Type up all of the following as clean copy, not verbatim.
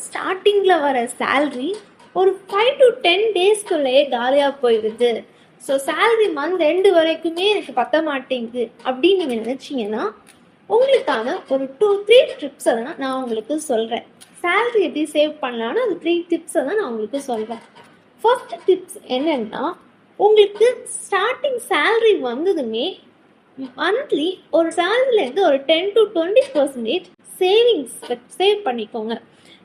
ஸ்டார்டிங்கில் வர சேல்ரி ஒரு 5 to 10 டேஸ்க்குள்ளேயே காலியாக போயிடுது. ஸோ சேலரி மந்த் எண்டு வரைக்குமே எனக்கு பத்த மாட்டேங்குது அப்படின்னு நீங்கள் நினச்சிங்கன்னா உங்களுக்கான ஒரு 2-3 டிப்ஸை தான் நான் உங்களுக்கு சொல்கிறேன். சேலரி எப்படி சேவ் பண்ணலான்னு அந்த 3 டிப்ஸை தான் நான் உங்களுக்கு சொல்கிறேன். ஃபர்ஸ்ட் டிப்ஸ் என்னன்னா, உங்களுக்கு ஸ்டார்டிங் சேலரி வந்ததுமே மந்த்லி ஒரு சேலரிலேருந்து ஒரு 10 to 20% சேவிங்ஸ் சேவ் பண்ணிக்கோங்க.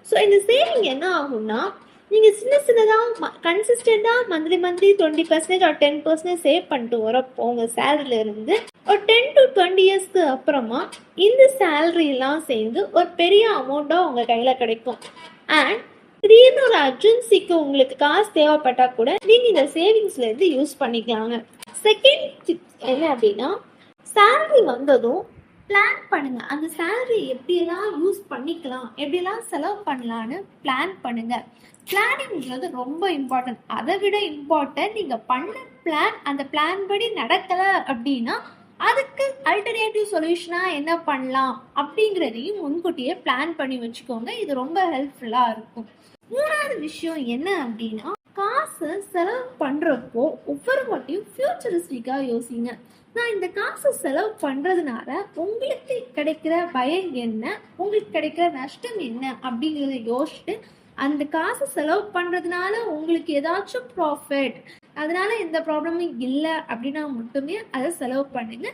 ஸோ இந்த சேவிங் என்ன ஆகும்னா, நீங்கள் சின்னதாக கன்சிஸ்டண்டாக மந்த்லி 20% or 10% சேவ் பண்ணிட்டு வரப்போ உங்கள் சேலரியிலேருந்து ஒரு 10 to 20 இயர்ஸ்க்கு அப்புறமா இந்த சேலரிலாம் சேர்ந்து ஒரு பெரிய அமௌண்ட்டாக உங்கள் கையில் கிடைக்கும். அண்ட் திடீர்னு ஒரு அர்ஜென்சிக்கு உங்களுக்கு காசு தேவைப்பட்டால் கூட நீங்கள் இந்த சேவிங்ஸ்லேருந்து யூஸ் பண்ணிக்கலாங்க. செகண்ட் டிப்ஸ் என்ன அப்படின்னா, சேலரி வந்ததும் பிளான் பண்ணுங்க. அந்த சேலரி எப்படியெல்லாம் யூஸ் பண்ணிக்கலாம், எப்படியெல்லாம் செலவு பண்ணலான்னு பிளான் பண்ணுங்க. பிளானிங்கிறது ரொம்ப இம்பார்ட்டன்ட். அதை விட இம்பார்ட்டன்ட், நீங்கள் பண்ண பிளான் அந்த பிளான் படி நடக்கலை அப்படின்னா அதுக்கு அல்டர்னேட்டிவ் சொல்யூஷனாக என்ன பண்ணலாம் அப்படிங்கிறதையும் முன்கூட்டியே பிளான் பண்ணி வச்சுக்கோங்க. இது ரொம்ப ஹெல்ப்ஃபுல்லாக இருக்கும். மூணாவது விஷயம் என்ன அப்படின்னா, காசு செலவு பண்ணுறப்போ ஒவ்வொரு வாட்டியும் ஃபியூச்சரிஸ்டிக்காக யோசிங்க. நான் இந்த காசு செலவு பண்ணுறதுனால உங்களுக்கு கிடைக்கிற பயம் என்ன, உங்களுக்கு கிடைக்கிற நஷ்டம் என்ன அப்படிங்கிறத யோசிச்சுட்டு அந்த காசு செலவு பண்ணுறதுனால உங்களுக்கு ஏதாச்சும் ப்ராஃபிட், அதனால எந்த ப்ராப்ளமும் இல்லை அப்படின்னா மட்டுமே அதை செலவு பண்ணுங்க.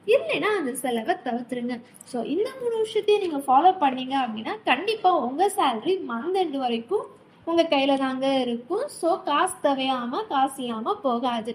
இல்லைன்னா அந்த செலவை தவிர்த்துருங்க. ஸோ இந்த 3 விஷயத்தையும் நீங்கள் ஃபாலோ பண்ணீங்க அப்படின்னா கண்டிப்பாக உங்கள் சேலரி மந்த் எண்டு வரைக்கும் உங்கள் கையில் தாங்க இருக்கும். ஸோ காசு தேவையாமல் காசு இல்லாமல் போகாது.